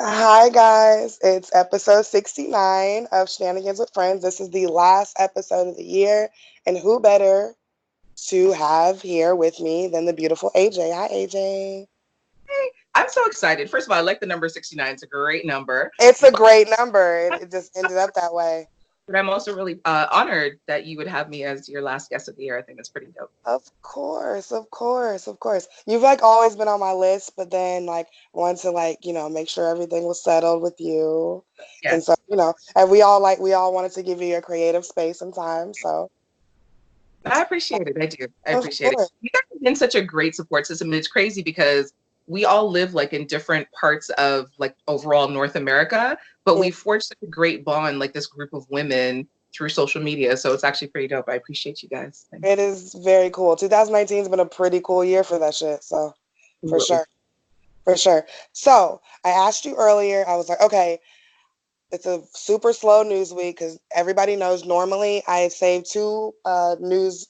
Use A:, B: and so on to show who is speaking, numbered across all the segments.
A: Hi, guys. It's episode 69 of Shenanigans with Friends. This is the last episode of the year. And who better to have here with me than the beautiful AJ? Hi, AJ.
B: Hey, I'm so excited. First of all, I like the number 69. It's a great number.
A: It's a
B: But,
A: great number. It just ended up that way.
B: but I'm also really honored that you would have me as your last guest of the year. I think it's pretty dope.
A: Of course, of course, of course. You've like always been on my list, but then like wanted to make sure everything was settled with you. And
B: Yes,
A: so, and we all wanted to give you your creative space and time. So
B: I appreciate it. I do. I
A: of
B: appreciate it.
A: course.
B: You guys have been such a great support system. It's crazy because we all live like in different parts of like overall North America, but we forged such a great bond, like this group of women through social media. So it's actually pretty dope. I appreciate you guys.
A: It
B: Thanks.
A: is very cool. 2019 has been a pretty cool year for that shit. So, for
B: Absolutely.
A: sure. For sure. So, I asked you earlier, I was like, okay, it's a super slow news week because everybody knows normally I save two news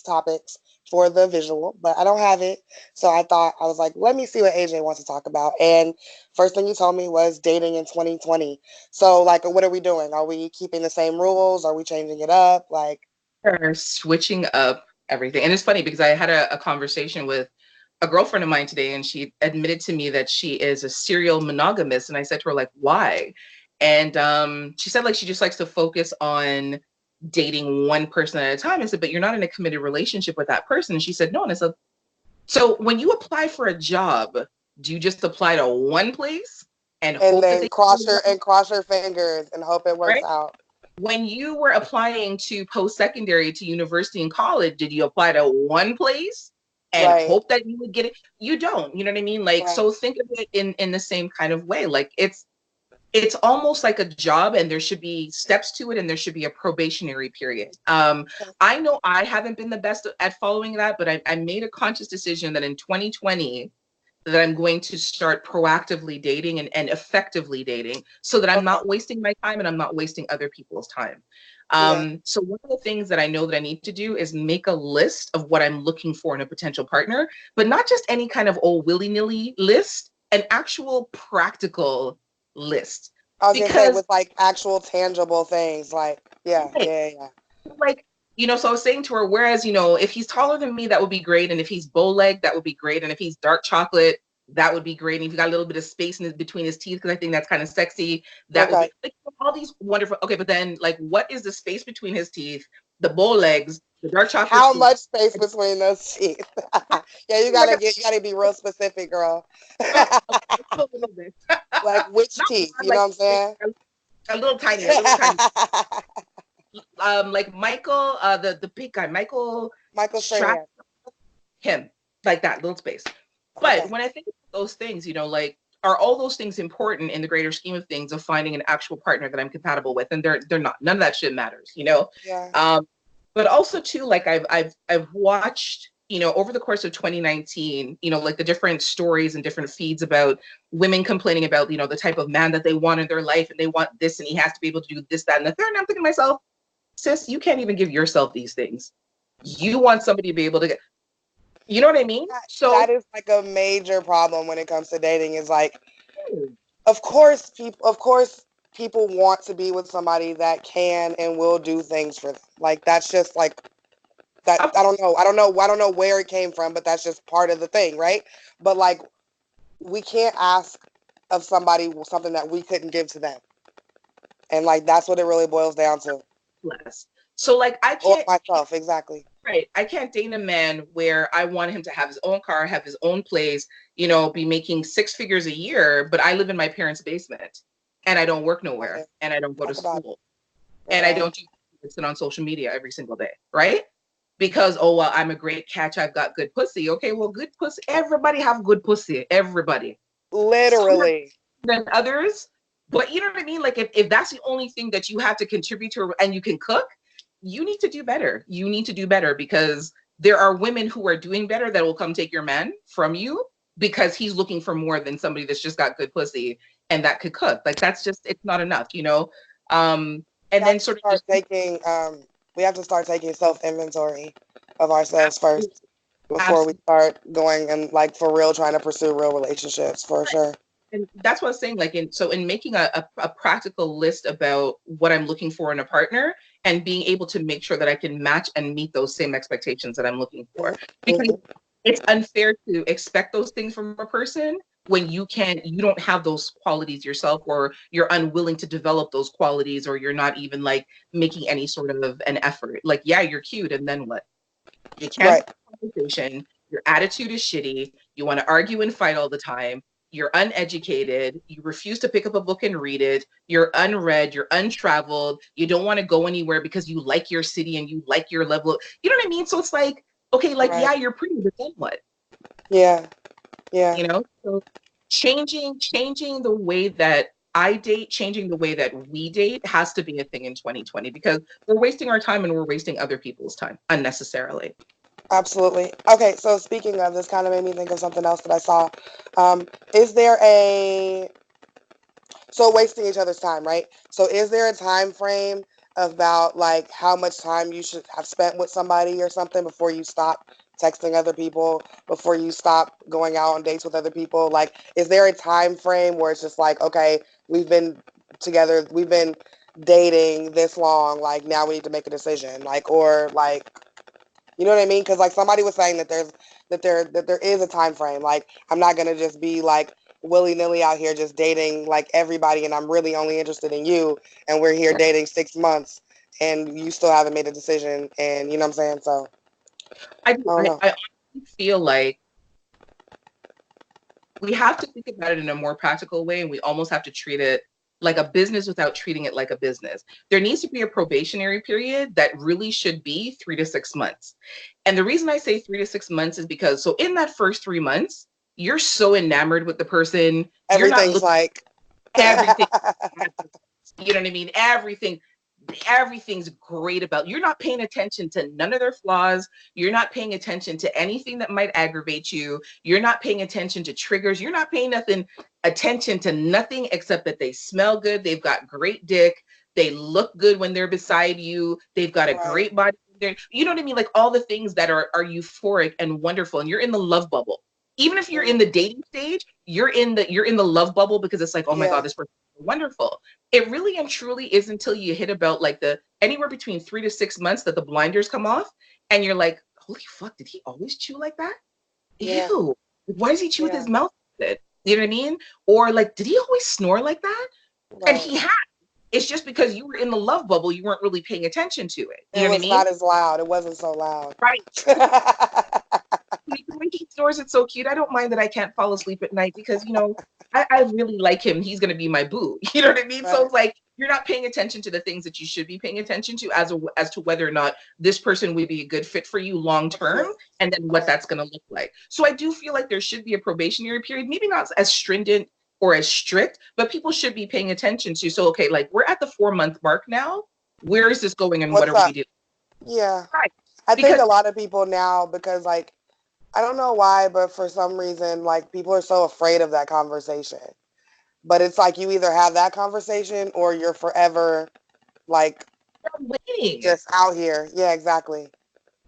A: topics for the visual, but I don't have it. So I was like, let me see what AJ wants to talk about. And first thing you told me was dating in 2020. So, like, what are we doing? Are we keeping the same rules? Are we changing it up? Like,
B: Are switching up everything. And it's funny because I had a conversation with a girlfriend of mine today, and she admitted to me that she is a serial monogamist. And I said to her, like, why? And she said, like, she just likes to focus on dating one person at a time. I said, but you're not in a committed relationship with that person. And she said, no. And I said, so when you apply for a job, do you just apply to one place and
A: and
B: hope that
A: then
B: they give you a
A: cross your fingers and hope it
B: job?
A: works out.
B: When you were applying to post-secondary to university and college, did you apply to one place and
A: Right,
B: hope that you would get it? You don't. You know what I mean? Like,
A: right.
B: so think of it in the same kind of way. Like it's almost like a job, and there should be steps to it, and there should be a probationary period. I know I haven't been the best at following that, but I made a conscious decision that in 2020 that I'm going to start proactively dating and effectively dating so that I'm
A: Okay.
B: not wasting my time and I'm not wasting other people's time.
A: Yeah.
B: So one of the things that I know that I need to do is make a list of what I'm looking for in a potential partner, but not just any kind of old willy-nilly list, an actual practical list.
A: I was gonna say
B: Because
A: with like actual tangible things, like yeah.
B: like so I was saying to her, whereas if he's taller than me, that would be great, and if he's bow leg, that would be great, and if he's dark chocolate, that would be great, and if you got a little bit of space between his teeth, because I think that's kind of sexy, that would
A: Okay.
B: be like all these wonderful. Okay, but then like, what is the space between his teeth, the bow legs, the dark chocolate
A: How
B: teeth?
A: much space between those teeth? Yeah,
B: Like
A: you gotta be real specific, girl.
B: a little bit,
A: Like which
B: not
A: teeth?
B: one,
A: You know
B: like
A: what I'm saying?
B: a little tiny, a little tiny. Like Michael, the big guy, Michael
A: Michael
B: Strack,
A: Strahan.
B: him, like that little space. But
A: Okay.
B: when I think of those things, like, are all those things important in the greater scheme of things of finding an actual partner that I'm compatible with? And they're not. None of that shit matters.
A: Yeah.
B: Um, but also too, like I've watched, over the course of 2019, like the different stories and different feeds about women complaining about, the type of man that they want in their life, and they want this, and he has to be able to do this, that, and the third. And I'm thinking to myself, sis, you can't even give yourself these things. You want somebody to be able to get, you know what I mean?
A: That
B: So
A: is like a major problem when it comes to dating is like of course people want to be with somebody that can and will do things for them. Like that's just like that
B: of
A: I don't know where it came from, but that's just part of the thing, right? But like we can't ask of somebody something that we couldn't give to them. And like that's what it really boils down to.
B: less. So like I
A: Or
B: can't,
A: myself, exactly.
B: right, I can't date a man where I want him to have his own car, have his own place, be making six figures a year, but I live in my parents' basement and I don't work
A: About
B: nowhere
A: it.
B: and I don't go to
A: Talk about
B: school
A: it.
B: and I
A: Right.
B: don't do sit on social media every single day, right? Because oh well, I'm a great catch, I've got good pussy. Okay, well, good pussy. Everybody have good pussy. Everybody. Some are
A: Literally.
B: than others. But you know what I mean? Like if that's the only thing that you have to contribute to and you can cook, you need to do better. You need to do better because there are women who are doing better that will come take your man from you because he's looking for more than somebody that's just got good pussy and that could cook. Like that's just it's not enough.
A: We
B: And
A: have
B: then
A: to
B: sort of
A: start
B: just
A: taking we have to start taking self inventory of ourselves
B: absolutely,
A: first before we
B: absolutely
A: start going and like for real trying to pursue real relationships for sure.
B: And that's what I was saying. Like in making a practical list about what I'm looking for in a partner and being able to make sure that I can match and meet those same expectations that I'm looking for. Because
A: Mhm.
B: it's unfair to expect those things from a person when you don't have those qualities yourself, or you're unwilling to develop those qualities, or you're not even like making any sort of an effort. Like, yeah, you're cute, and then what? You can't
A: Right.
B: have a conversation. Your attitude is shitty. You want to argue and fight all the time. You're uneducated. You refuse to pick up a book and read it. You're unread. You're untraveled. You don't want to go anywhere because you like your city and you like your level. You know what I mean? So it's like, okay, like,
A: Right.
B: yeah, you're pretty, but then what?
A: Yeah. Yeah.
B: You know? So changing the way that I date, changing the way that we date has to be a thing in 2020, because we're wasting our time and we're wasting other people's time unnecessarily.
A: Absolutely. Okay, so speaking of this, kind of made me think of something else that I saw. Is there a so wasting each other's time, right? So is there a time frame about like how much time you should have spent with somebody or something before you stop texting other people, before you stop going out on dates with other people? Like, is there a time frame where it's just like, okay, we've been together, we've been dating this long, like now we need to make a decision, like, or like, you know what I mean? Because like somebody was saying that there is a time frame. Like I'm not gonna just be like willy nilly out here just dating like everybody, and I'm really only interested in you, and we're here dating 6 months, and you still haven't made a decision, and you know what I'm saying? So
B: I do.
A: I don't know.
B: I honestly feel like we have to think about it in a more practical way, and we almost have to treat it like a business without treating it like a business. There needs to be a probationary period that really should be 3 to 6 months. And the reason I say 3 to 6 months is because, so in that first 3 months, you're so enamored with the person, you're not
A: Everything's
B: looking
A: like,
B: at everything. You know what I mean? Everything's great about, you're not paying attention to none of their flaws. You're not paying attention to anything that might aggravate you. You're not paying attention to triggers. You're not paying attention to nothing except that they smell good, they've got great dick, they look good when they're beside you, they've got a
A: right,
B: great body. You know what I mean? Like all the things that are euphoric and wonderful, and you're in the love bubble. Even if you're in
A: mhm,
B: the dating stage, you're in the love bubble, because it's like, oh my God,
A: yeah,
B: this person is wonderful. It really and truly is until you hit about like the anywhere between 3 to 6 months that the blinders come off, and you're like, holy fuck, did he always chew like that?
A: yeah,
B: Ew. Why does he chew with
A: yeah,
B: his mouth? You know what I mean? Or like, did he always snore like that? And
A: right.
B: he had. It's just because you were in the love bubble, you weren't really paying attention to it. You
A: It
B: know what I
A: was
B: mean?
A: not as loud. It wasn't so loud.
B: Right. When he snores, it's so cute. I don't mind that I can't fall asleep at night, because I really like him. He's gonna be my boo. You know what I mean? So
A: Right.
B: it's like you're not paying attention to the things that you should be paying attention to, as to whether or not this person would be a good fit for you long term, and then what
A: Right.
B: that's gonna look like. So I do feel like there should be a probationary period, maybe not as stringent or as strict, but people should be paying attention to. So okay, like we're at the 4 month mark now. Where is this going, and what
A: What's
B: are we
A: up?
B: doing?
A: Yeah.
B: Right.
A: I think
B: Because
A: a lot of people now, because like, I don't know why, but for some reason, like people are so afraid of that conversation. But it's like you either have that conversation or you're forever like
B: I'm waiting.
A: just out here. Yeah, exactly.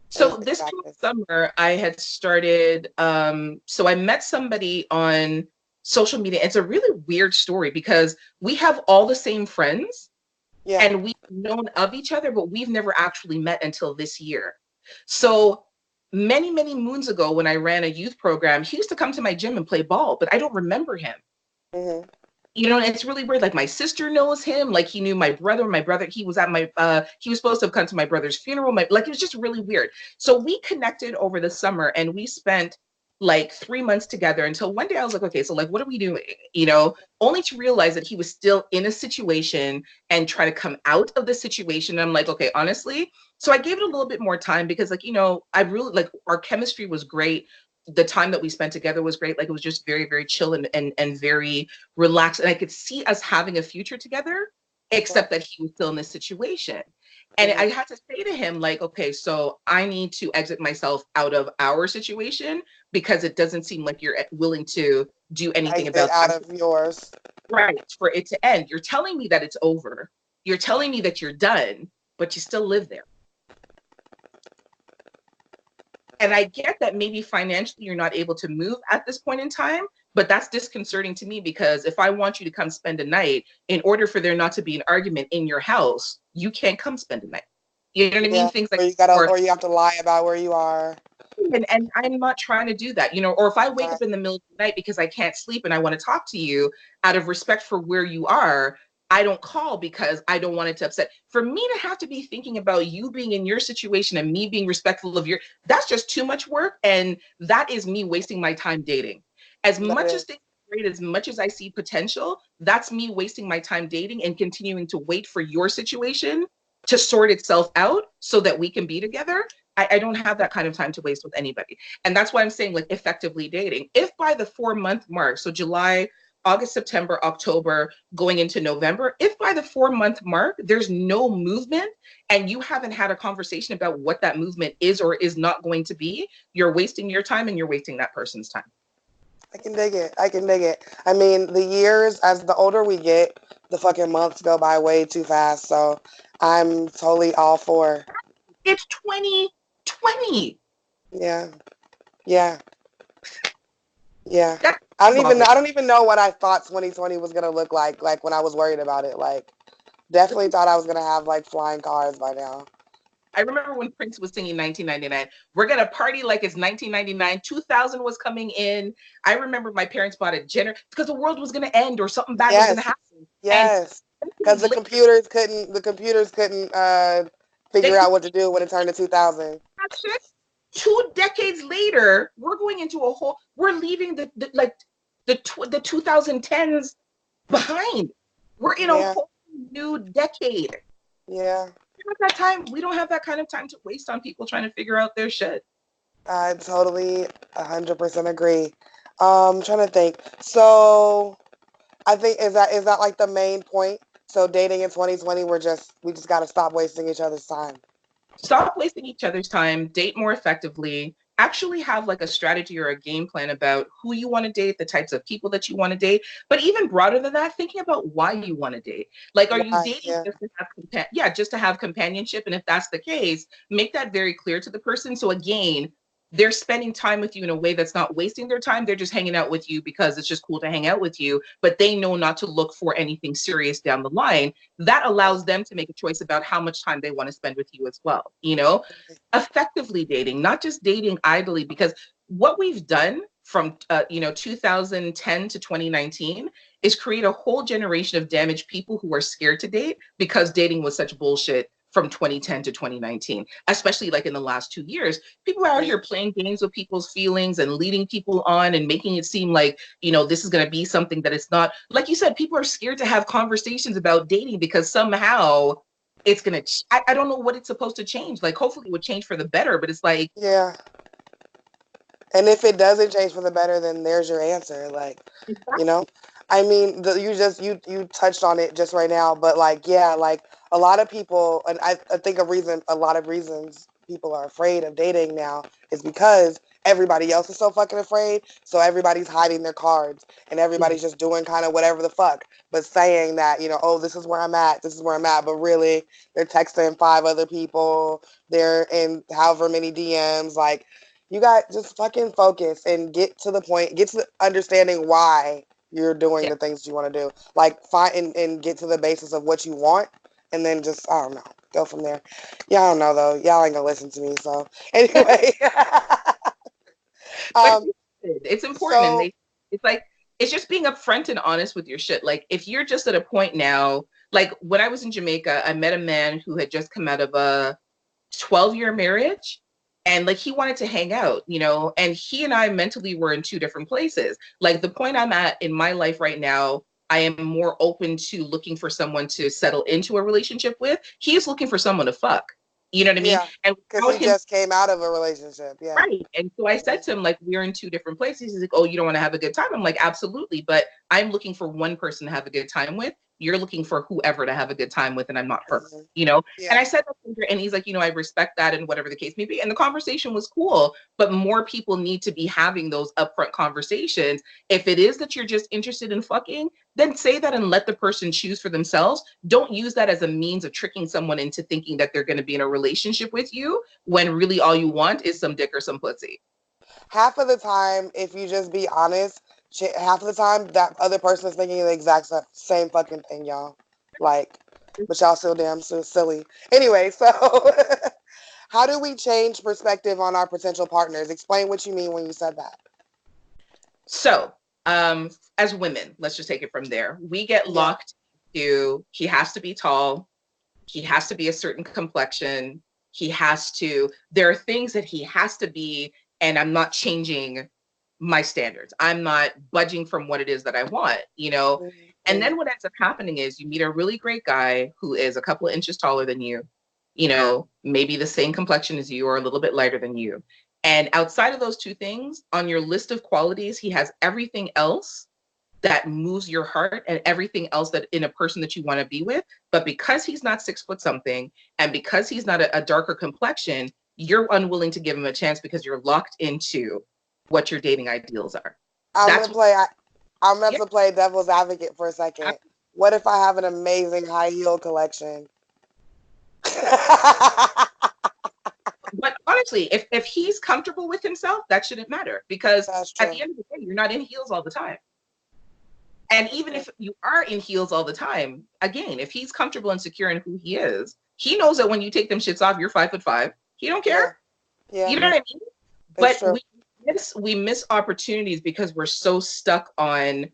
B: So this past
A: Exactly.
B: summer, I had started. So I met somebody on social media. It's a really weird story, because we have all the same friends
A: Yeah.
B: and we've known of each other, but we've never actually met until this year. So many, many moons ago, when I ran a youth program, he used to come to my gym and play ball, but I don't remember him.
A: Hmm.
B: And it's really weird. Like my sister knows him, like he knew my brother, he was at my he was supposed to have come to my brother's funeral, like it was just really weird. So we connected over the summer, and we spent like 3 months together, until one day I was like, okay, so like what are we doing, only to realize that he was still in a situation and try to come out of the situation. And I'm like, okay, honestly. So I gave it a little bit more time, because like, I really like, our chemistry was great, the time that we spent together was great. Like it was just very, very chill, and very relaxed. And I could see us having a future together, except that he was still in this situation. And
A: Hmm.
B: I had to say to him, like, okay, so I need to exit myself out of our situation, because it doesn't seem like you're willing to do anything
A: Exit
B: about
A: out
B: that.
A: of yours.
B: Right. For it to end. You're telling me that it's over. You're telling me that you're done, but you still live there. And I get that maybe financially you're not able to move at this point in time, but that's disconcerting to me because if I want you to come spend a night, in order for there not to be an argument in your house, you can't come spend a night. You know what I mean?
A: Yeah.
B: Things like,
A: Or you gotta,
B: or
A: or you have to lie about where you are.
B: and I'm not trying to do that, you know, or if I wake
A: Right.
B: up in the middle of the night because I can't sleep and I want to talk to you out of respect for where you are, I don't call because I don't want it to upset. For me to have to be thinking about you being in your situation and me being respectful of your, that's just too much work. And that is me wasting my time dating. As
A: That
B: much as
A: is.
B: things are great, as much as I see potential, that's me wasting my time dating and continuing to wait for your situation to sort itself out so that we can be together. I don't have that kind of time to waste with anybody. And that's why I'm saying like effectively dating. If by the 4 month mark, so July, August, September, October, going into November, if by the 4 month mark, there's no movement and you haven't had a conversation about what that movement is or is not going to be, you're wasting your time and you're wasting that person's time.
A: I can dig it. I can dig it. I mean, the years, as the older we get, the fucking months go by way too fast. So I'm totally all for.
B: It's 2020.
A: Yeah. Yeah. Yeah.
B: That's
A: I
B: boggling.
A: don't even know what I thought 2020 was gonna look like when I was worried about it. Like definitely thought I was gonna have like flying cars by now.
B: I remember when Prince was singing 1999. We're gonna party like it's 1999. 2000 was coming in. I remember my parents bought a generator because the world was gonna end or something bad was gonna
A: Yes.
B: happen. And
A: Yes. Because the computers couldn't figure
B: they
A: out what to do when it turned to 2000.
B: that shit. 2 decades later, we're going into a whole. We're leaving the 2010s behind. We're in a
A: Yeah.
B: whole new decade.
A: Yeah.
B: That time, we don't have that kind of time to waste on people trying to figure out their shit.
A: I totally 100% agree. Trying to think. So I think is that like the main point? So dating in 2020, we just got to stop wasting each other's time.
B: Stop wasting each other's time, date more effectively, actually have like a strategy or a game plan about who you want to date, the types of people that you want to date, but even broader than that, thinking about why you want to date. Like, are you
A: Why?
B: dating
A: Yeah.
B: just to have just to have companionship? And if that's the case, make that very clear to the person. So again, they're spending time with you in a way that's not wasting their time. They're just hanging out with you because it's just cool to hang out with you, but they know not to look for anything serious down the line. That allows them to make a choice about how much time they want to spend with you as well, you know. Effectively dating, not just dating idly, because what we've done from 2010 to 2019 is create a whole generation of damaged people who are scared to date because dating was such bullshit from 2010 to 2019, especially like in the last 2 years. People are out here playing games with people's feelings and leading people on and making it seem like, you know, this is going to be something that it's not. Like you said, people are scared to have conversations about dating because somehow it's going to, I don't know what it's supposed to change. Like, hopefully it would change for the better, but it's like,
A: Yeah. And if it doesn't change for the better, then there's your answer. Like, you know, I mean, you touched on it just right now, but like, yeah, like a lot of people, and I think a lot of reasons people are afraid of dating now is because everybody else is so fucking afraid. So everybody's hiding their cards and everybody's just doing kind of whatever the fuck, but saying that, you know, oh, this is where I'm at, this is where I'm at. But really, they're texting 5 other people, they're in however many DMs. Like, you got just fucking focus and get to the point, get to understanding why you're doing
B: yeah.
A: the things you want to do. Like find and get to the basis of what you want and then just I don't know, go from there. Yeah, I don't know though. Y'all ain't gonna listen to me. So anyway.
B: But
A: um
B: it's important. And
A: so
B: it's like, it's just being upfront and honest with your shit. Like, if you're just at a point now, like when I was in Jamaica, I met a man who had just come out of a 12-year marriage, and like he wanted to hang out, you know, and he and I mentally were in two different places. Like, the point I'm at in my life right now, I am more open to looking for someone to settle into a relationship with. He is looking for someone to fuck, you know what I mean?
A: yeah,
B: And
A: because
B: without
A: he
B: him,
A: just came out of a relationship. Yeah.
B: right. And so I said to him, like, we're in two different places. He's like, oh, you don't want to have a good time? I'm like, absolutely, but I'm looking for one person to have a good time with. You're looking for whoever to have a good time with, and I'm not her,
A: Mhm.
B: you know?
A: Yeah.
B: And I said that to him, and he's like, I respect that and whatever the case may be. And the conversation was cool, but more people need to be having those upfront conversations. If it is that you're just interested in fucking, then say that and let the person choose for themselves. Don't use that as a means of tricking someone into thinking that they're going to be in a relationship with you when really all you want is some dick or some pussy.
A: Half of the time, if you just be honest, half of the time that other person is thinking the exact same fucking thing, y'all. Like, but y'all still damn so silly. Anyway, so how do we change perspective on our potential partners? Explain what you mean when you said that.
B: So, as women, let's just take it from there. We get locked to he has to be tall, he has to be a certain complexion, there are things that he has to be, and I'm not changing my standards. I'm not budging from what it is that I want,
A: Mm-hmm.
B: And then what ends up happening is you meet a really great guy who is a couple of inches taller than you, maybe the same complexion as you or a little bit lighter than you. And outside of those two things, on your list of qualities, he has everything else that moves your heart and everything else that in a person that you want to be with. But because he's not 6 foot something, and because he's not a darker complexion, you're unwilling to give him a chance because you're locked into what your dating ideals are.
A: I'm
B: That's
A: gonna play. I'm going
B: yeah.
A: to play devil's advocate for a second. What if I have an amazing high heel collection?
B: But honestly, if he's comfortable with himself, that shouldn't matter because
A: That's
B: at
A: true.
B: the end of the day, you're not in heels all the time. And even if you are in heels all the time, again, if he's comfortable and secure in who he is, he knows that when you take them shits off, you're 5'5". He don't care.
A: Yeah.
B: You know what I mean?
A: It's
B: But
A: true.
B: we miss opportunities because we're so stuck on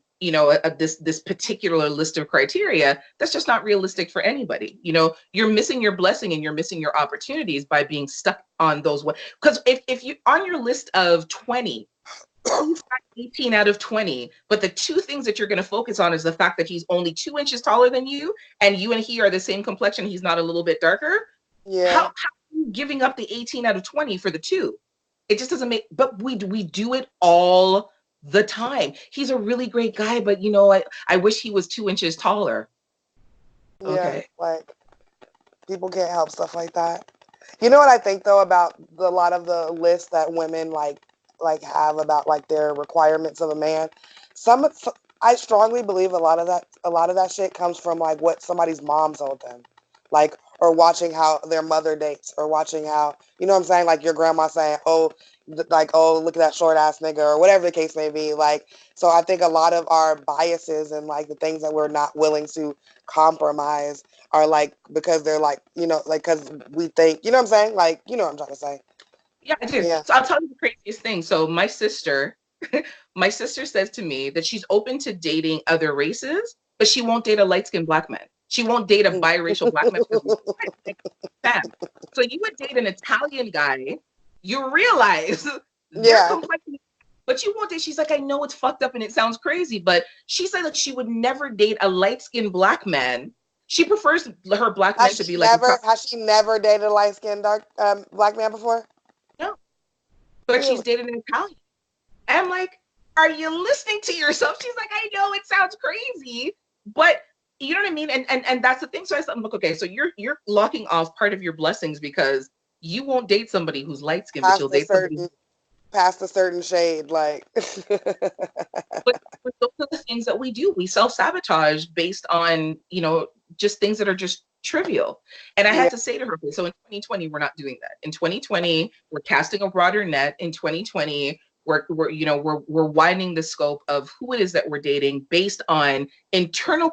B: this particular list of criteria that's just not realistic for anybody. You're missing your blessing and you're missing your opportunities by being stuck on those. Because if you on your list of 20, he's got 18 out of 20, but the two things that you're going to focus on is the fact that he's only 2 inches taller than you, and you and he are the same complexion, he's not a little bit darker.
A: Yeah.
B: How are you giving up the 18 out of 20 for the two? It just doesn't make, but we do it all the time. He's a really great guy, but I wish he was 2 inches taller.
A: Yeah.
B: Okay.
A: Like, people can't help stuff like that. You know what I think though about a lot of the lists that women like have about like their requirements of a man. I strongly believe a lot of that shit comes from like what somebody's mom told them, like, or watching how their mother dates, or watching how, you know what I'm saying, like your grandma saying, oh, like, oh, look at that short ass nigga, or whatever the case may be. Like, so I think a lot of our biases and like the things that we're not willing to compromise are like because they're like, like, because we think, you know what I'm saying, like, you know what I'm trying to say.
B: Yeah, I do.
A: Yeah.
B: So I'll tell you the craziest thing. So my sister, my sister says to me that she's open to dating other races, but she won't date a light-skinned black man. She won't date a biracial black man because fam. So you would date an Italian guy, you realize their
A: Yeah.
B: complexion, but you won't date. She's like, I know it's fucked up and it sounds crazy, but she said like she would never date a light-skinned black man. She prefers her black men to be like
A: Has she never dated a light skinned dark black man before?
B: no, but
A: Really?
B: she's dated an Italian. And I'm like, are you listening to yourself? She's like, I know it sounds crazy, but you know what I mean? And that's the thing. So I said, look, okay, so you're locking off part of your blessings because you won't date somebody who's light skinned, but you'll date somebody
A: past a certain shade, like.
B: but those are the things that we do. We self-sabotage based on, just things that are just trivial. And I
A: Yeah.
B: had to say to her, so in 2020, we're not doing that. In 2020, we're casting a broader net. In 2020, we're widening the scope of who it is that we're dating based on internal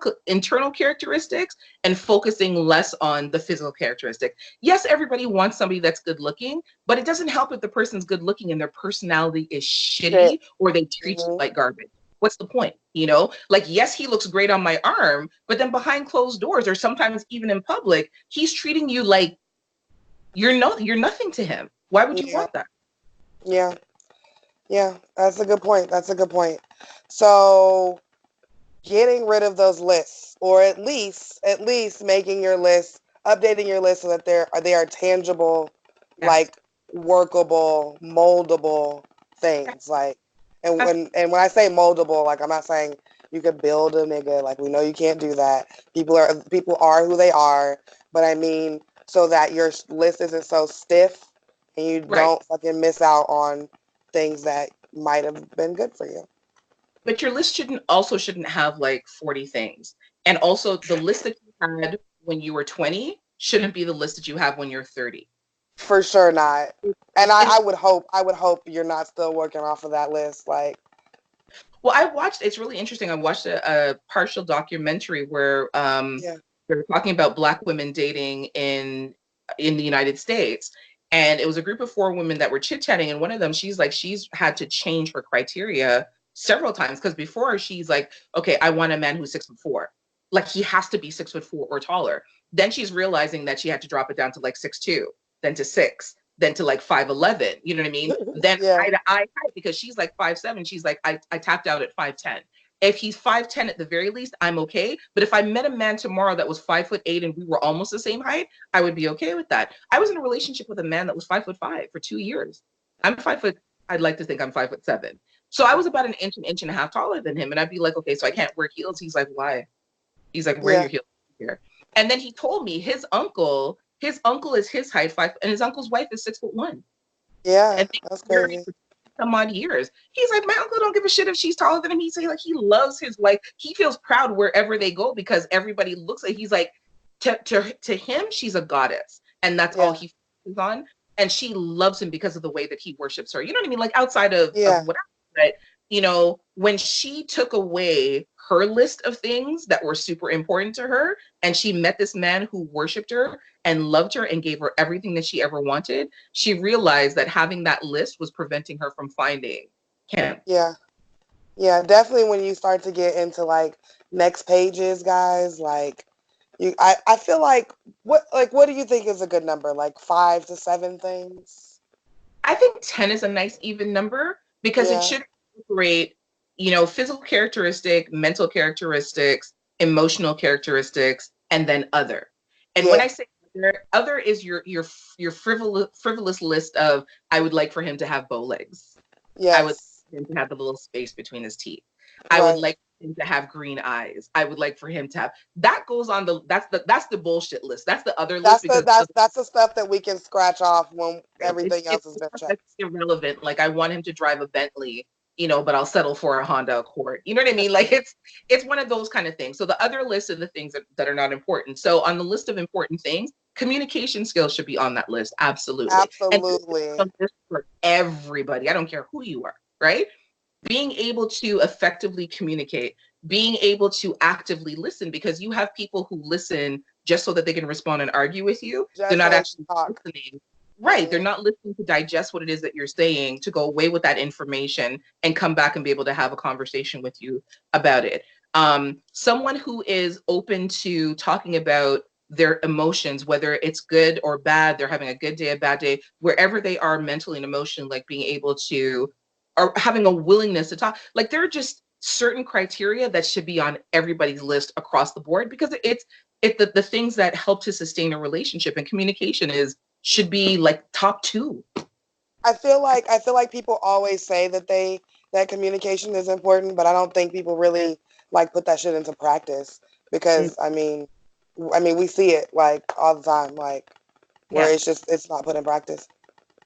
B: characteristics and focusing less on the physical characteristic. Yes, everybody wants somebody that's good looking, but it doesn't help if the person's good looking and their personality is shitty or they treat you like garbage. What's the point? Like, yes, he looks great on my arm, but then behind closed doors or sometimes even in public, he's treating you like you're nothing to him. Why would you want that?
A: Yeah. Yeah, that's a good point. That's a good point. So getting rid of those lists, or at least making your list, updating your list so that they are tangible,
B: Yes.
A: like workable, moldable things. Like, and when I say moldable, like, I'm not saying you could build a nigga. Like we know you can't do that. People are who they are. But I mean, so that your list isn't so stiff and you
B: Right.
A: don't fucking miss out on things that might have been good for you.
B: But your list shouldn't have like 40 things. And also the list that you had when you were 20 shouldn't be the list that you have when you're 30.
A: For sure not. And
B: And
A: I would hope you're not still working off of that list. Like,
B: well, it's really interesting. I watched a partial documentary where
A: yeah,
B: they were talking about Black women dating in the United States. And it was a group of 4 women that were chit-chatting. And one of them, she's like, she's had to change her criteria several times. Because before she's like, okay, I want a man who's 6'4". Like he has to be 6'4" or taller. Then she's realizing that she had to drop it down to like 6'2", then to 6, then to like 5'11". You know what I mean? Then
A: yeah,
B: eye to eye height, because she's like 5'7". She's like, I tapped out at 5'10". If he's 5'10" at the very least, I'm okay. But if I met a man tomorrow that was 5'8" and we were almost the same height, I would be okay with that. I was in a relationship with a man that was 5'5" for 2 years. I'm 5 foot. I'd like to think I'm 5'7". So I was about an inch and a half taller than him. And I'd be like, okay, so I can't wear heels. He's like, why? He's like, wear
A: yeah,
B: your heels here. And then he told me his uncle is his height, 5, and his uncle's wife is 6'1".
A: yeah.
B: And they
A: That's
B: were married
A: crazy.
B: for some odd years. He's like, my uncle don't give a shit if she's taller than him. He's like, he loves his wife. He feels proud wherever they go because everybody looks at. He's like, to him, she's a goddess, and that's all
A: Yeah,
B: he focuses on. And she loves him because of the way that he worships her. You know what I mean? Like outside of
A: yeah,
B: whatever, but when she took away her list of things that were super important to her, and she met this man who worshipped her and loved her and gave her everything that she ever wanted, she realized that having that list was preventing her from finding him.
A: yeah, yeah. Definitely when you start to get into like next pages, guys, like I feel like what do you think is a good number? Like 5 to 7 things?
B: I think 10 is a nice even number because it
A: Yeah,
B: should incorporate, physical characteristic, mental characteristics, emotional characteristics, and then other. And when
A: yeah,
B: I say other is your frivolous list of I would like for him to have bow legs. I would
A: yes,
B: like him to have the little space between his teeth. I would
A: right.
B: like him to have green eyes. I would like for him to have that goes on that's the bullshit list. That's the other list
A: That's the
B: because
A: that's the stuff that we can scratch off when everything
B: it's
A: else has been checked.
B: that's irrelevant. Like I want him to drive a Bentley, but I'll settle for a Honda Accord. You know what I mean? Like it's one of those kind of things. So the other list are the things that are not important. So on the list of important things, communication skills should be on that list. Absolutely. And this is
A: Absolutely.
B: a list for everybody. I don't care who you are, right? Being able to effectively communicate, being able to actively listen, because you have people who listen just so that they can respond and argue with you. They're
A: Just
B: not
A: so they can
B: actually
A: talk.
B: listening. Right. They're
A: Mm-mm.
B: not listening to digest what it is that you're saying, to go away with that information and come back and be able to have a conversation with you about it. Someone who is open to talking about their emotions, whether it's good or bad, they're having a good day, a bad day, wherever they are mentally and emotionally, like being able to, or having a willingness to talk. Like there are just certain criteria that should be on everybody's list across the board because it's the things that help to sustain a relationship, and communication is should be like top two.
A: I feel like people always say that communication is important, but I don't think people really like put that shit into practice
B: Mm,
A: because I mean we see it like all the time, like where
B: yeah.
A: it's not put in practice.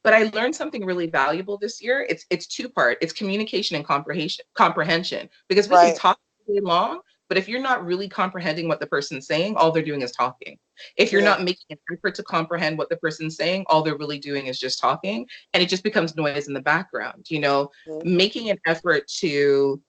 B: But I learned something really valuable this year. It's two-part. It's communication and comprehension. Because we can
A: Right.
B: talk all day long, but if you're not really comprehending what the person's saying, all they're doing is talking. If you're
A: Yeah.
B: not making an effort to comprehend what the person's saying, all they're really doing is just talking, and it just becomes noise in the background.
A: Mhm.
B: Making an effort to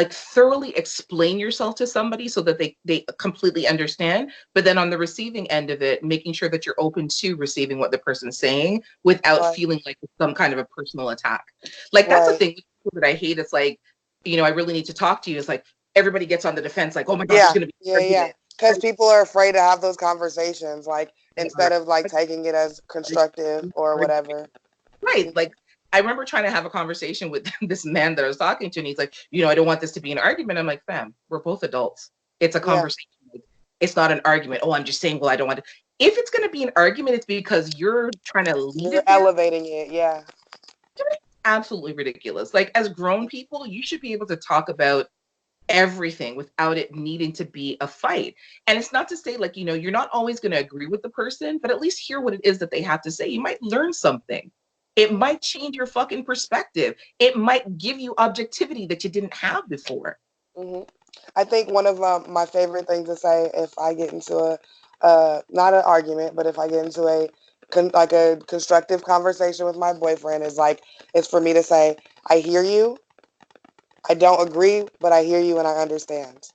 B: thoroughly explain yourself to somebody so that they completely understand, but then on the receiving end of it, making sure that you're open to receiving what the person's saying without
A: Right.
B: feeling like it's some kind of a personal attack. Like that's the
A: Right.
B: thing with people that I hate. It's like, I really need to talk to you. It's like everybody gets on the defense, like, oh my god, there's
A: Yeah.
B: going to be
A: Yeah.
B: an
A: Yeah.
B: argument.
A: Because people are afraid to have those conversations, like instead of like
B: Like,
A: taking it as constructive or whatever.
B: right. Like I remember trying to have a conversation with this man that I was talking to, and he's like, I don't want this to be an argument. I'm like, fam, we're both adults. It's a
A: Yeah.
B: conversation. Like, it's not an argument. Oh, I'm just saying, well, I don't want to. If it's going to be an argument, it's because you're trying to lead
A: You're
B: it there.
A: elevating it. Yeah.
B: absolutely ridiculous. Like, as grown people, you should be able to talk about everything without it needing to be a fight. And it's not to say, like, you're not always going to agree with the person, but at least hear what it is that they have to say. You might learn something. It might change your fucking perspective. It might give you objectivity that you didn't have before.
A: Hmm. I think one of my favorite things to say if I get into a not an argument, but if I get into like a constructive conversation with my boyfriend is for me to say, I hear you. I don't agree, but I hear you and I understand.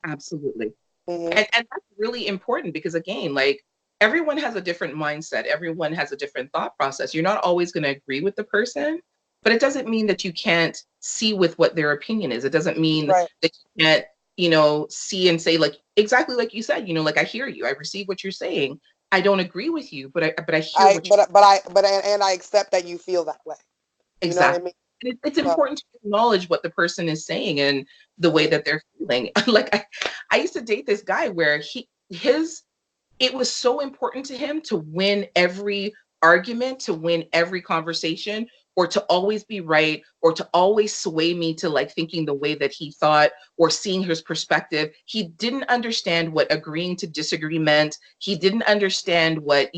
B: Absolutely.
A: Hmm.
B: And that's really important because, again, like, everyone has a different mindset, everyone has a different thought process. You're not always going to agree with the person, but it doesn't mean that you can't see with what their opinion is. It doesn't mean
A: Right.
B: that you can't, see and say, like, exactly like you said, like, I hear you, I receive what you're saying. I don't agree with you, but I hear
A: I
B: what you're
A: but and I accept that you feel that way. You know what I
B: exactly.
A: mean?
B: It's
A: So,
B: important to acknowledge what the person is saying and the way
A: mhm.
B: that they're feeling. Like, I used to date this guy where it was so important to him to win every argument, to win every conversation, or to always be right, or to always sway me to, like, thinking the way that he thought or seeing his perspective. He didn't understand what agreeing to disagree meant. He didn't understand what,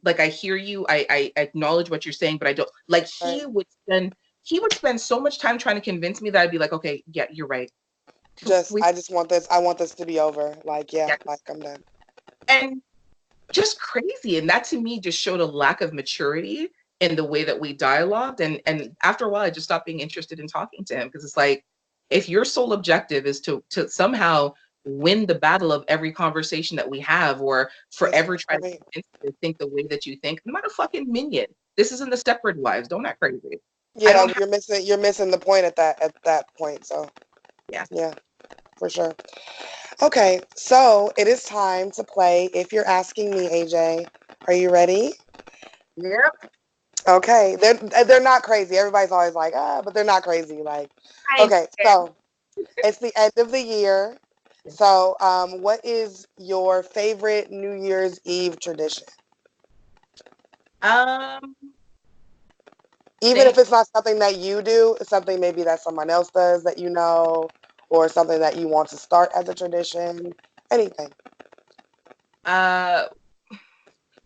B: like, I hear you, I acknowledge what you're saying, but I don't like
A: Right.
B: he would spend so much time trying to convince me that I'd be like, okay, yeah, you're right.
A: Just
B: We,
A: I just want this. I want this to be over. Like, yeah,
B: yeah.
A: like I'm done.
B: And just crazy. And that to me just showed a lack of maturity in the way that we dialogued. And after a while, I just stopped being interested in talking to him because it's like, if your sole objective is to somehow win the battle of every conversation that we have, or forever try to
A: Right.
B: convince me to think the way that you think, I'm not a fucking minion. This isn't the Stepford Wives. Don't act crazy. I
A: Yeah,
B: don't have,
A: you're missing the point at that point. So
B: yeah.
A: yeah, for sure. Okay, so it is time to play. If you're asking me, AJ, are you ready?
B: Yep.
A: Okay, they're not crazy. Everybody's always like, but they're not crazy. Like,
B: I
A: okay, so it's the end of the year. So, what is your favorite New Year's Eve tradition?
B: um
A: Even if
B: think
A: it's not something that you do, it's something maybe that someone else does that you know, or something that you want to start as a tradition. Anything.
B: uh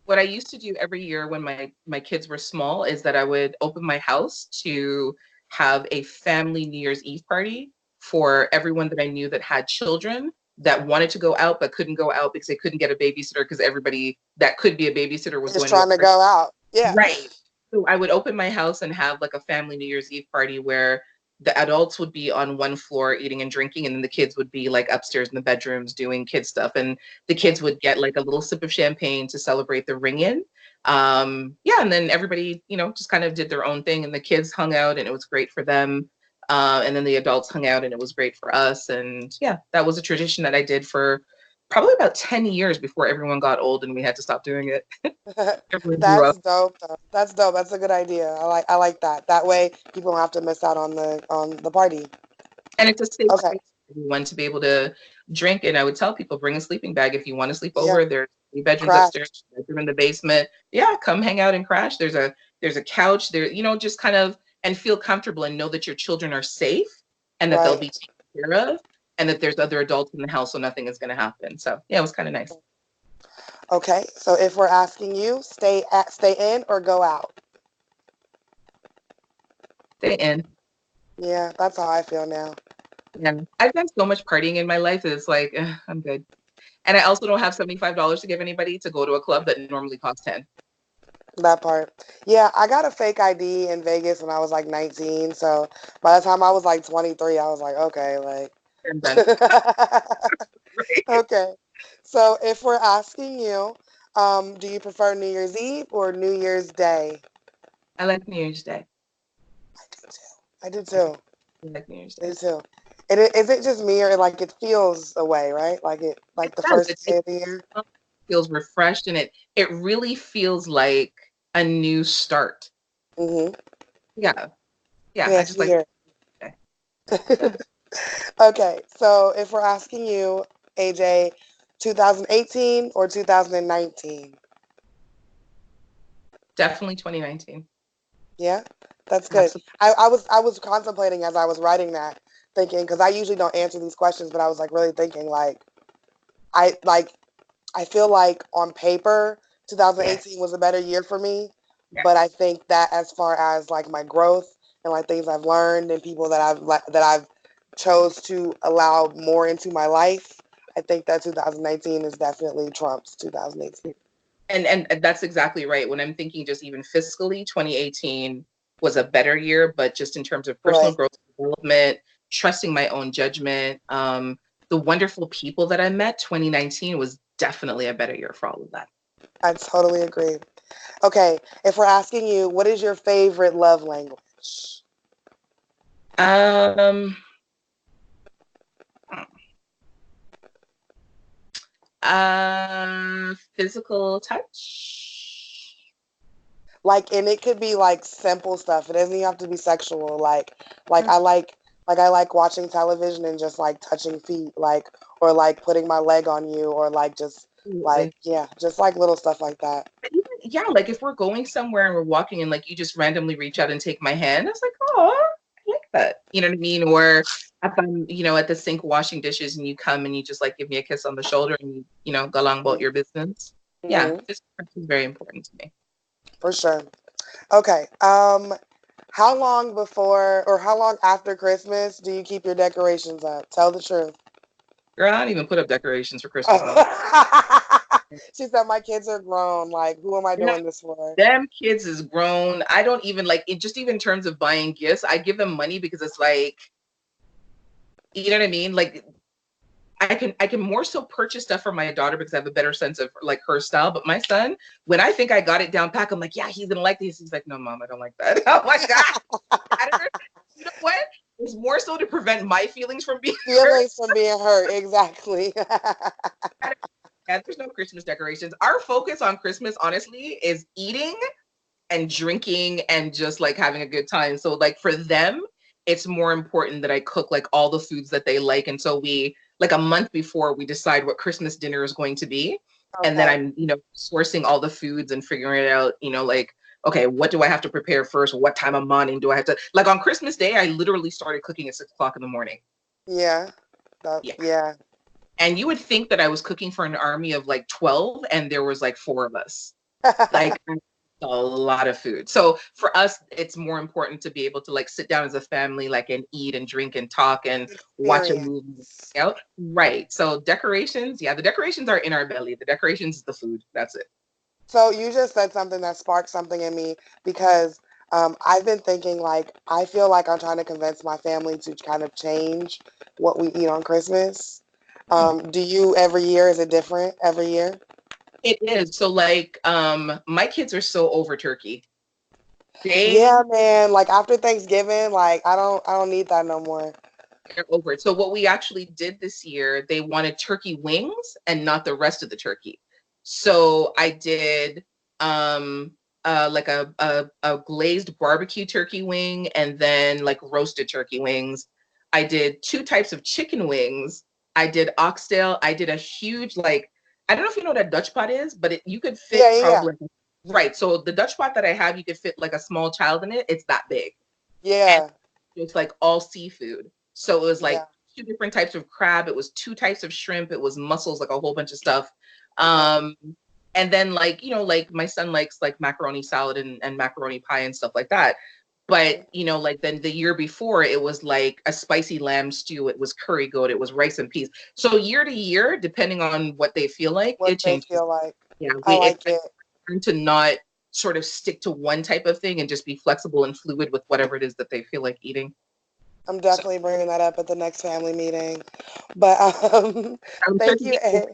B: what I used to do every year when my kids were small is that I would open my house to have a family New Year's Eve party for everyone that I knew that had children that wanted to go out but couldn't go out because they couldn't get a babysitter because everybody that could be a babysitter was
A: Just
B: going to a
A: trying to
B: party.
A: go out. Yeah.
B: Right. So I would open my house and have, like, a family New Year's Eve party where the adults would be on one floor eating and drinking, and then the kids would be, like, upstairs in the bedrooms doing kid stuff. And the kids would get, like, a little sip of champagne to celebrate the ring in. Yeah, and then everybody, just kind of did their own thing, and the kids hung out, and it was great for them. And then the adults hung out, and it was great for us. And yeah, that was a tradition that I did for probably about 10 years before everyone got old and we had to stop doing it. Everyone grew
A: That's
B: up.
A: dope though. That's dope. That's a good idea. I like that. That way people don't have to miss out on the party.
B: And it's a safe
A: Okay.
B: space for everyone to be able to drink. And I would tell people, bring a sleeping bag if you want to sleep
A: Yeah.
B: over. There's 3 bedrooms
A: Crash.
B: upstairs, bedroom in the basement. Yeah, come hang out and crash. There's a couch there, just kind of, and feel comfortable and know that your children are safe and that they'll be
A: Right.
B: taken care of and that there's other adults in the house, so nothing is going to happen. So yeah, it was kind of nice.
A: Okay. So if we're asking you, stay in or go out?
B: Stay in.
A: Yeah, that's how I feel now.
B: Yeah. I've done so much partying in my life that it's like, I'm good. And I also don't have $75 to give anybody to go to a club that normally costs 10.
A: That part. Yeah, I got a fake ID in Vegas when I was like 19. So by the time I was like 23, I was like, okay, like.
B: I'm done. Right.
A: Okay. So if we're asking you, do you prefer New Year's Eve or New Year's Day?
B: I like New Year's Day.
A: I do too. I do
B: I do
A: too.
B: like New Year's
A: I
B: Day.
A: do too. And is it just me or like it feels away, right? Like
B: It
A: the
B: does.
A: first day of the year?
B: It feels refreshed, and it really feels like a new start.
A: Mm-hmm.
B: Yeah. Yeah. I
A: Yes,
B: just
A: you
B: like
A: hear
B: it.
A: it. Okay, so if we're asking you, AJ, 2018 or 2019?
B: Definitely 2019.
A: Yeah, that's good.
B: Absolutely.
A: I was contemplating as I was writing that, thinking because I usually don't answer these questions, but I was like really thinking like I feel like on paper
B: Yes.
A: 2018 was a better year for me, but I
B: Yes.
A: think that as far as like my growth and like things I've learned and people that I've chose to allow more into my life, I think that 2019 is definitely trumps 2018.
B: And that's exactly right. When I'm thinking just even fiscally, 2018 was a better year, but just in terms of personal
A: Right.
B: growth, development, trusting my own judgment, the wonderful people that I met, 2019 was definitely a better year for all of that.
A: I totally agree. Okay, if we're asking you, what is your favorite love language?
B: Um, physical touch.
A: Like, and it could be like simple stuff. It doesn't even have to be sexual. Like I like watching television and just like touching feet, like or like putting my leg on you, or like just like
B: Absolutely.
A: yeah, just like little stuff like that.
B: Yeah, like if we're going somewhere and we're walking and like you just randomly reach out and take my hand, it's like, oh, I like that. You know what I mean? Or if I'm, at the sink washing dishes and you come and you just like give me a kiss on the shoulder and go along about your business. Yeah,
A: Hmm.
B: this is very important to me.
A: For sure. Okay. How long before or how long after Christmas do you keep your decorations up? Tell the truth.
B: Girl, I don't even put up decorations for Christmas no more.
A: She said, "My kids are grown. Like, who am I
B: No,
A: doing this for?"
B: them kids is grown. I don't even like it, just even in terms of buying gifts, I give them money because it's like, you know what I mean? Like I can more so purchase stuff for my daughter because I have a better sense of like her style. But my son, when I think I got it down pack, I'm like, yeah, he's gonna like this. He's like, no, mom, I don't like that. I'm like, I don't, you know what? It's more so to prevent my feelings from being hurt.
A: Feelings from being hurt, exactly.
B: Yeah, there's no Christmas decorations. Our focus on Christmas, honestly, is eating and drinking and just like having a good time. So like for them, it's more important that I cook like all the foods that they like. And so we like a month before we decide what Christmas dinner is going to be. And then
A: Okay.
B: I'm, sourcing all the foods and figuring it out, like, okay, what do I have to prepare first? What time of morning do I have to like on Christmas Day? I literally started cooking at 6 o'clock in the morning.
A: Yeah.
B: Yeah.
A: Yeah.
B: And you would think that I was cooking for an army of like 12 and there was like four of us. Like a lot of food. So for us, it's more important to be able to like sit down as a family, like and eat and drink and talk and watch a movie.
A: Experience.
B: Right. So decorations, yeah, the decorations are in our belly. The decorations is the food. That's it.
A: So you just said something that sparked something in me because I've been thinking like I feel like I'm trying to convince my family to kind of change what we eat on Christmas.
B: Hmm.
A: Do you every year? Is it different every year?
B: It is. So like my kids are so over turkey.
A: Yeah,
B: They
A: man. Like after Thanksgiving, like I don't need that no more.
B: are over it. So what we actually did this year, they wanted turkey wings and not the rest of the turkey. So I did um like a glazed barbecue turkey wing and then like roasted turkey wings. I did two types of chicken wings. I did oxtail. I did a huge like I don't know if you know what a Dutch pot is, but you could
A: Yeah,
B: fit
A: yeah,
B: probably right. So the Dutch pot that I have, you could fit like a small child in it. It's that big. And
A: yeah,
B: it's like all seafood. So it was
A: yeah,
B: like two different types of crab. It was two types of shrimp. It was mussels, like a whole bunch of stuff.
A: yeah.
B: Um, and then like, like my son likes like macaroni salad and macaroni pie and stuff like that. But
A: Mhm.
B: like then the year before it was like a spicy lamb stew. It was curry goat. It was rice and peas. So year to year, depending on what they feel like,
A: What
B: it
A: they
B: changes.
A: feel like.
B: Yeah,
A: I like
B: I
A: it.
B: learned to not sort of stick to one type of thing and just be flexible and fluid with whatever it is that they feel like eating.
A: I'm
B: So
A: definitely bringing that up at the next family meeting. But thank you,
B: turkey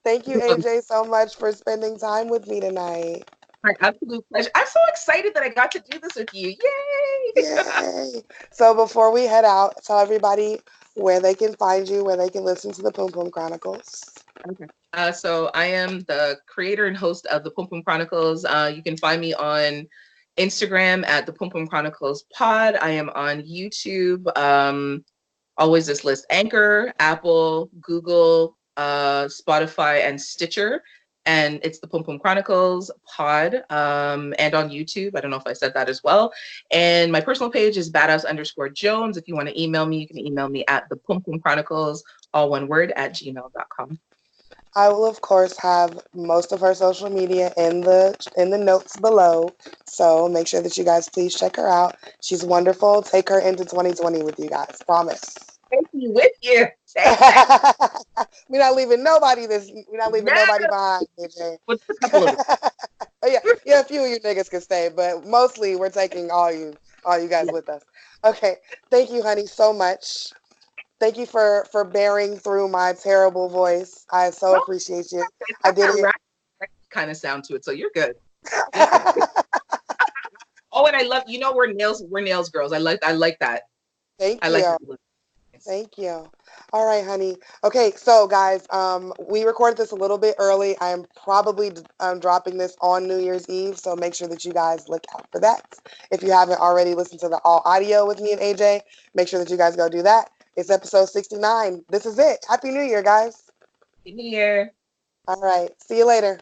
A: thank you, AJ, so much for spending time with me tonight.
B: my absolute pleasure. I'm so excited that I got to do this with you. Yay!
A: Yay! So before we head out, tell everybody where they can find you, where they can listen to the Poom Poom Chronicles.
B: Okay. So I am the creator and host of the Pum Pum Chronicles. You can find me on Instagram at the Pum Pum Chronicles Pod. I am on YouTube. Always this list: Anchor, Apple, Google, Spotify, and Stitcher. and it's the Pum Pum Chronicles pod, and on YouTube. I don't know if I said that as well. And my personal page is badass_Jones. If you want to email me, you can email me at the Pum Pum Chronicles, all one word, at gmail.com.
A: I will, of course, have most of her social media in the notes below. So make sure that you guys please check her out. She's wonderful. Take her into 2020 with you guys. Promise.
B: Take me with you.
A: We're not leaving nobody behind, AJ.
B: What's a couple of
A: Yeah, a few of you niggas can stay, but mostly we're taking all you guys with us. Okay. Thank you, honey, so much. Thank you for bearing through my terrible voice. I so
B: No,
A: appreciate you.
B: it's
A: I
B: got
A: did
B: that
A: it.
B: rap kind of sound to it, so you're good. Oh, and I love, we're nails girls. I like that.
A: Thank
B: I like
A: you.
B: that.
A: Thank you. All right, honey. Okay, so guys, we recorded this a little bit early. I'm probably dropping this on New Year's Eve, so make sure that you guys look out for that. If you haven't already listened to the all audio with me and AJ, make sure that you guys go do that. It's episode 69. This is it. Happy New Year, guys.
B: Happy New Year.
A: All right. See you later.